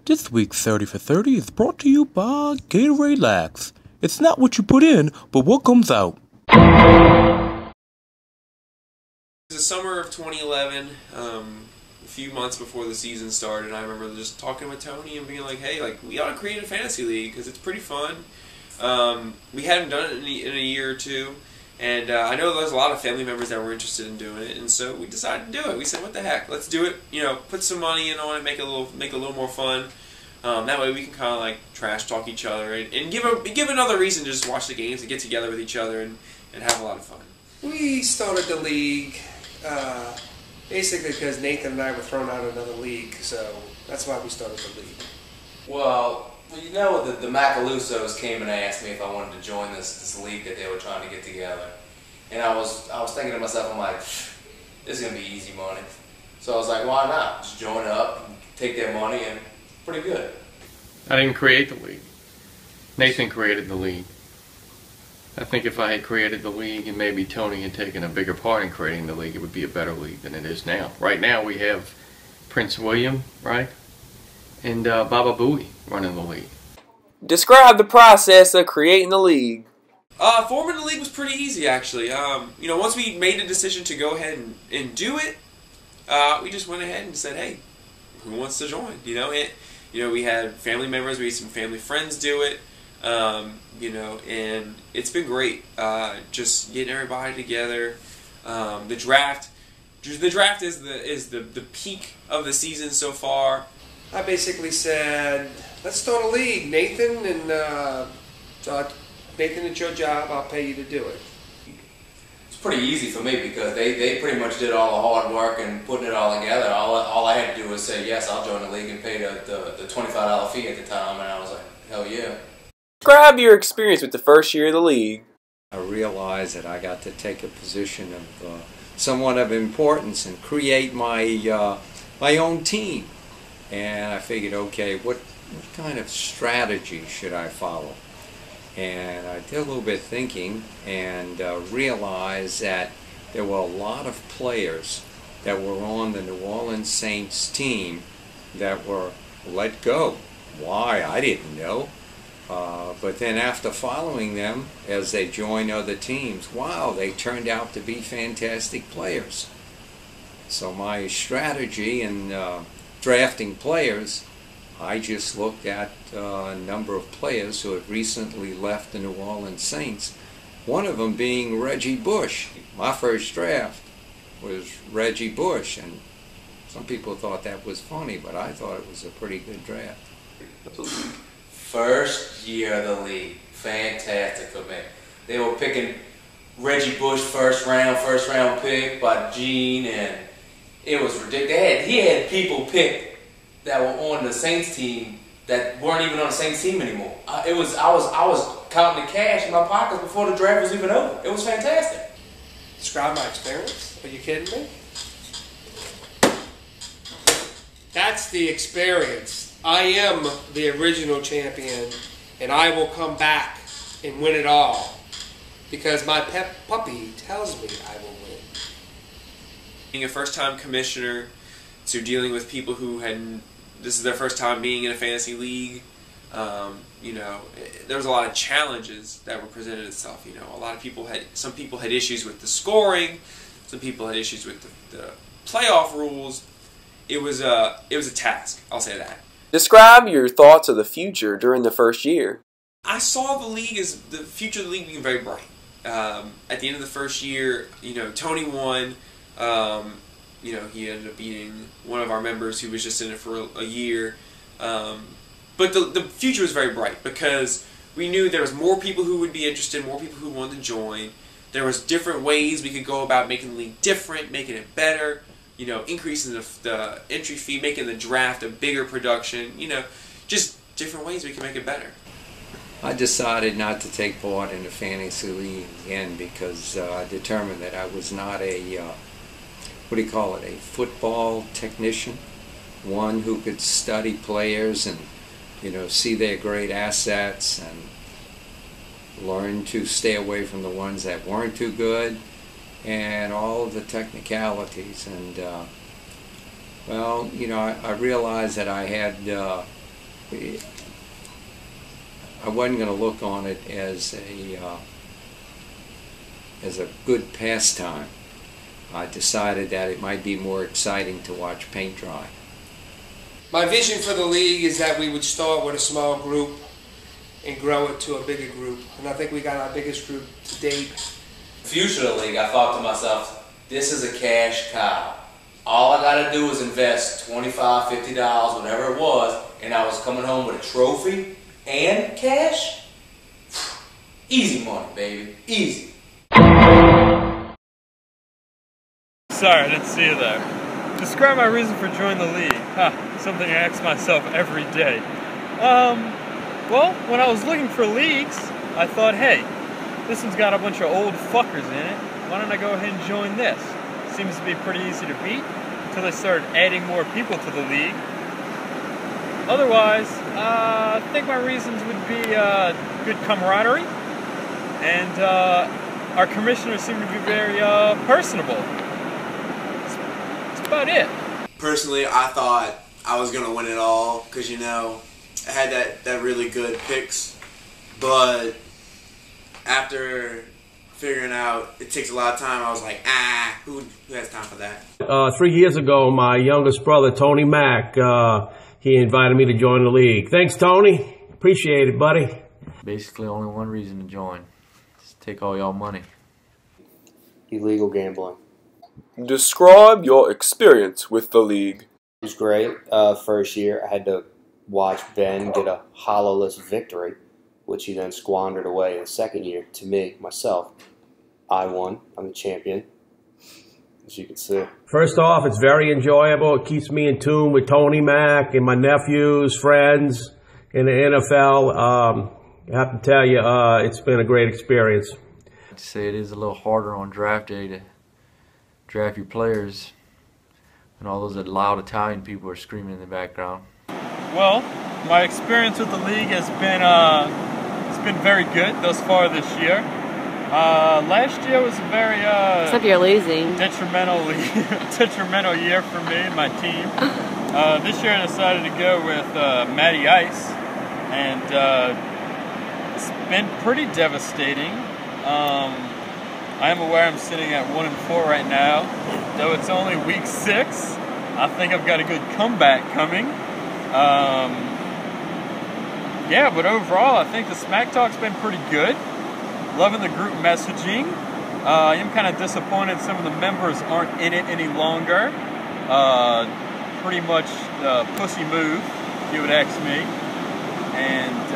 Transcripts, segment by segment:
This week's 30 for 30 is brought to you by Gatorade Lax. It's not what you put in, but what comes out. It was the summer of 2011, a few months before the season started. I remember just talking with Tony and being like, hey, we ought to create a fantasy league because it's pretty fun. We hadn't done it in a year or two, and I know there's a lot of family members that were interested in doing it, and so we decided to do it. We said, what the heck, let's do it, put some money in on it, make it a little more fun. That way we can kind of like trash talk each other and give another reason to just watch the games and get together with each other and have a lot of fun. We started the league basically because Nathan and I were thrown out of another league, so that's why we started the league. Well, the Macalusos came and asked me if I wanted to join this league that they were trying to get together, and I was thinking to myself, I'm like, this is gonna be easy money. So I was like, why not? Just join up, and take their money, and pretty good. I didn't create the league. Nathan created the league. I think if I had created the league and maybe Tony had taken a bigger part in creating the league, it would be a better league than it is now. Right now we have Prince William, right? And Baba Booey running the league. Describe the process of creating the league. Forming the league was pretty easy, actually. Once we made the decision to go ahead and do it, we just went ahead and said, hey, who wants to join? We had family members, we had some family friends do it, and it's been great. Just getting everybody together. The draft is the peak of the season so far. I basically said, let's start a league. Nathan, it's your job. I'll pay you to do it. It's pretty easy for me because they pretty much did all the hard work and putting it all together. All I had to do was say, yes, I'll join the league and pay the $25 fee at the time, and I was like, hell yeah. Describe your experience with the first year of the league. I realized that I got to take a position of somewhat of importance and create my own team. And I figured, okay, what kind of strategy should I follow? And I did a little bit thinking and realized that there were a lot of players that were on the New Orleans Saints team that were let go. Why? I didn't know. But then after following them as they joined other teams, wow, they turned out to be fantastic players. So my strategy in drafting players, I just looked at a number of players who had recently left the New Orleans Saints, one of them being Reggie Bush. My first draft was Reggie Bush, and some people thought that was funny, but I thought it was a pretty good draft. First year of the league, fantastic for me. They were picking Reggie Bush first round pick by Gene, and it was ridiculous. He had people picked that were on the Saints team that weren't even on the Saints team anymore. I was counting the cash in my pockets before the draft was even over. It was fantastic. Describe my experience? Are you kidding me? That's the experience. I am the original champion, and I will come back and win it all because my pet puppy tells me I will win. Being a first-time commissioner, so dealing with people who this is their first time being in a fantasy league, there was a lot of challenges that were presented itself. Some people had issues with the scoring, some people had issues with the playoff rules. It was a task, I'll say that. Describe your thoughts of the future during the first year. I saw the future of the league being very bright. At the end of the first year, Tony won. He ended up beating one of our members who was just in it for a year. But the future was very bright because we knew there was more people who would be interested, more people who wanted to join. There was different ways we could go about making the league different, making it better, increasing the entry fee, making the draft a bigger production, just different ways we can make it better. I decided not to take part in the fantasy league again because I determined that I was not a a football technician, one who could study players and see their great assets and learn to stay away from the ones that weren't too good and all of the technicalities. And I realized that I had I wasn't going to look on it as a good pastime. I decided that it might be more exciting to watch paint dry. My vision for the league is that we would start with a small group and grow it to a bigger group. And I think we got our biggest group to date. Future of the league, I thought to myself, this is a cash cow. All I got to do is invest $25, $50, whatever it was, and I was coming home with a trophy and cash. Easy money, baby. Easy. Sorry, I didn't see you there. Describe my reason for joining the league. Something I ask myself every day. Well, when I was looking for leagues, I thought, hey, this one's got a bunch of old fuckers in it. Why don't I go ahead and join this? Seems to be pretty easy to beat until they started adding more people to the league. Otherwise, I think my reasons would be good camaraderie, and our commissioners seem to be very personable. That's about it. Personally, I thought I was going to win it all because, you know, I had that really good picks. But after figuring out it takes a lot of time, I was like, who has time for that? 3 years ago, my youngest brother, Tony Mack, he invited me to join the league. Thanks, Tony. Appreciate it, buddy. Basically, only one reason to join. Just take all y'all money. Illegal gambling. Describe your experience with the league. It was great. First year, I had to watch Ben get a hollowless victory, which he then squandered away in the second year. To me, myself, I won. I'm the champion, as you can see. First off, it's very enjoyable. It keeps me in tune with Tony Mack and my nephews, friends in the NFL. I have to tell you, it's been a great experience. I'd say it is a little harder on draft day to draft your players when all those loud Italian people are screaming in the background. Well, my experience with the league has been it's been very good thus far this year. Last year was a very except you're losing. detrimental year for me and my team. This year I decided to go with Matty Ice, and it's been pretty devastating. I am aware I'm sitting at 1-4 right now, though it's only week 6. I think I've got a good comeback coming. Yeah, but overall, I think the smack talk's been pretty good. Loving the group messaging. I am kind of disappointed some of the members aren't in it any longer. Pretty much pussy move, if you would ask me. And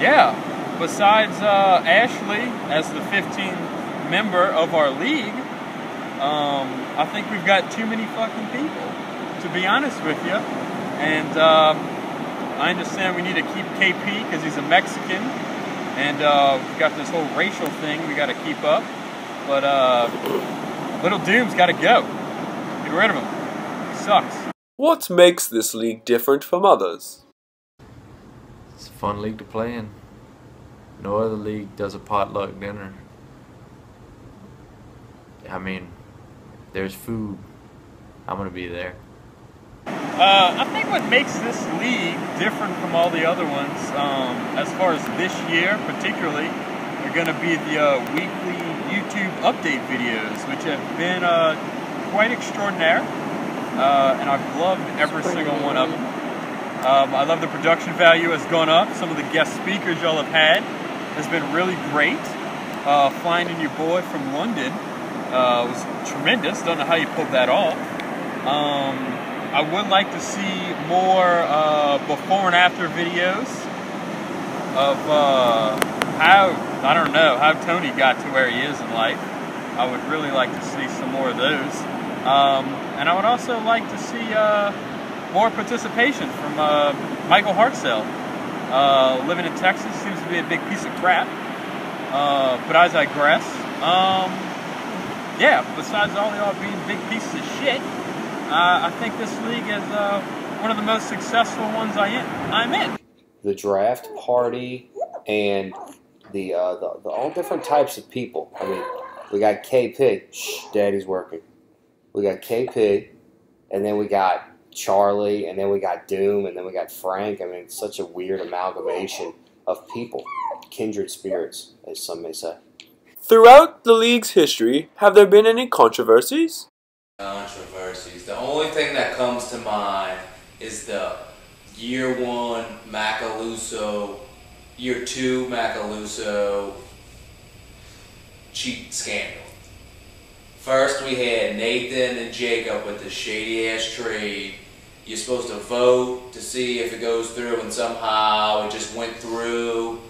yeah, besides Ashley as the 15th member of our league, I think we've got too many fucking people, to be honest with you. And I understand we need to keep KP because he's a Mexican, and we've got this whole racial thing we got to keep up. But Little Doom's got to go. Get rid of him. He sucks. What makes this league different from others? It's a fun league to play in. No other league does a potluck dinner. I mean, there's food. I'm going to be there. I think what makes this league different from all the other ones, as far as this year particularly, are going to be the weekly YouTube update videos, which have been quite extraordinary, and I've loved every single one of them. I love the production value has gone up. Some of the guest speakers y'all have had has been really great. Flying in your boy from London was tremendous. Don't know how you pulled that off. I would like to see more before and after videos of how Tony got to where he is in life. I would really like to see some more of those. And I would also like to see more participation from Michael Hartzell. Living in Texas seems to be a big piece of crap. But I digress. Yeah, besides all y'all being big pieces of shit, I think this league is one of the most successful ones I'm in. The draft party and the all different types of people. I mean, we got KP. Shh, Daddy's working. We got KP, and then we got Charlie, and then we got Doom, and then we got Frank. I mean, it's such a weird amalgamation of people, kindred spirits, as some may say. Throughout the league's history, have there been any controversies? Controversies. The only thing that comes to mind is the year 1 Macaluso, year 2 Macaluso cheat scandal. First we had Nathan and Jacob with the shady ass trade. You're supposed to vote to see if it goes through, and somehow it just went through.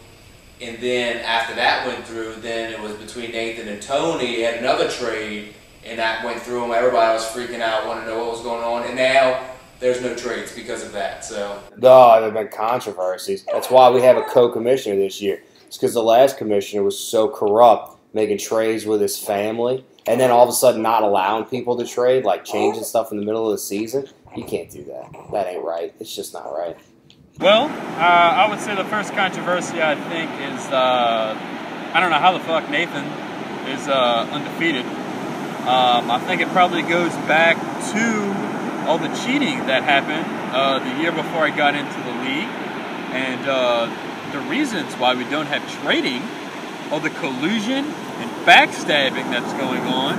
And then after that went through, then it was between Nathan and Tony. Had another trade, and that went through, and everybody was freaking out, wanting to know what was going on. And now there's no trades because of that. So No, there have been controversies. That's why we have a co-commissioner this year. It's because the last commissioner was so corrupt, making trades with his family, and then all of a sudden not allowing people to trade, like changing stuff in the middle of the season. You can't do that. That ain't right. It's just not right. Well, I would say the first controversy, I think, is I don't know how the fuck Nathan is undefeated. I think it probably goes back to all the cheating that happened the year before I got into the league, and the reasons why we don't have trading, all the collusion and backstabbing that's going on.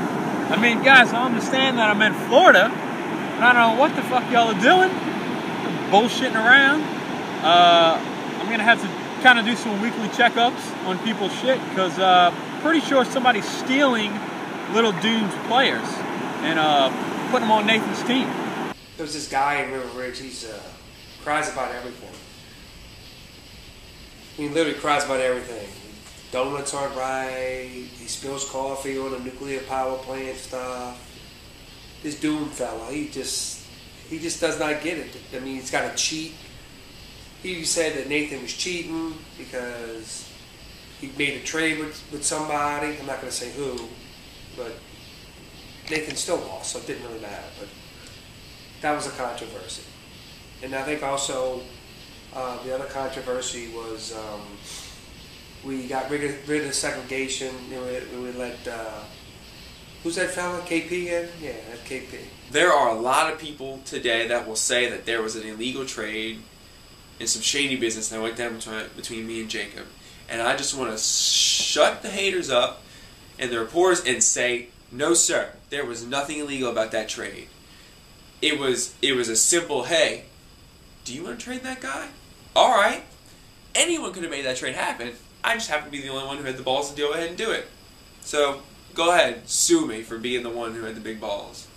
I mean, guys, I understand that I'm in Florida, and I don't know what the fuck y'all are doing, bullshitting around. I'm going to have to kind of do some weekly checkups on people's shit, because pretty sure somebody's stealing Little Doom's players and putting them on Nathan's team. There's this guy in River Ridge, he cries about everything. He literally cries about everything. Donuts aren't right, he spills coffee on the nuclear power plant stuff. This Doom fella, he just does not get it. I mean, he's got to cheat. He said that Nathan was cheating because he made a trade with somebody. I'm not going to say who, but Nathan still lost, so it didn't really matter. But that was a controversy. And I think also the other controversy was we got rid of segregation. We let, who's that fella, KP in? Yeah, that KP. There are a lot of people today that will say that there was an illegal trade and some shady business that went down between me and Jacob. And I just want to shut the haters up and the reporters and say, no sir, there was nothing illegal about that trade. It was a simple, hey, do you want to trade that guy? Alright. Anyone could have made that trade happen. I just happened to be the only one who had the balls to go ahead and do it. So, go ahead, sue me for being the one who had the big balls.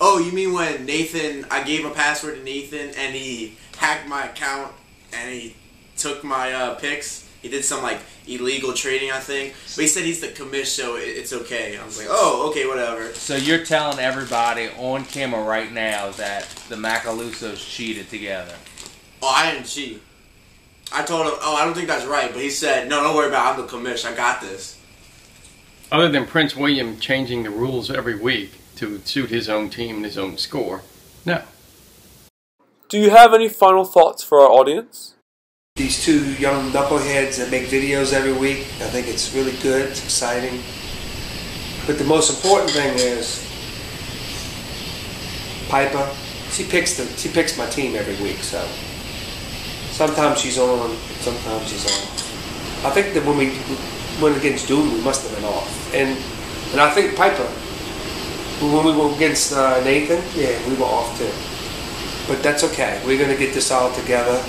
Oh, you mean when Nathan, I gave a password to Nathan and he hacked my account and he took my picks? He did some like illegal trading, I think. But he said he's the commish, so it's okay. I was like, oh, okay, whatever. So you're telling everybody on camera right now that the Macalusos cheated together? Oh, I didn't cheat. I told him, oh, I don't think that's right. But he said, no, don't worry about it. I'm the commish. I got this. Other than Prince William changing the rules every week to suit his own team and his own score, no. Do you have any final thoughts for our audience? These two young knuckleheads that make videos every week, I think it's really good, it's exciting. But the most important thing is Piper, she picks my team every week, so sometimes she's on, sometimes she's off. I think that when we went against Doom, we must have been off. And I think Piper, when we were against Nathan, yeah, we were off too. But that's okay. We're going to get this all together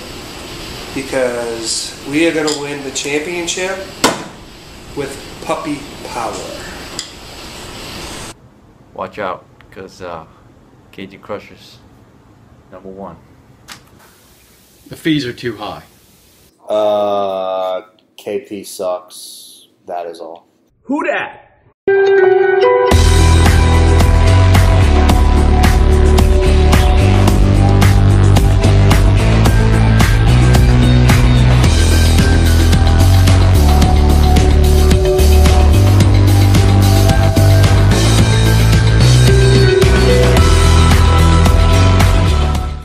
because we are going to win the championship with puppy power. Watch out, because Cajun Crushers, #1. The fees are too high. KP sucks. That is all. Who dat?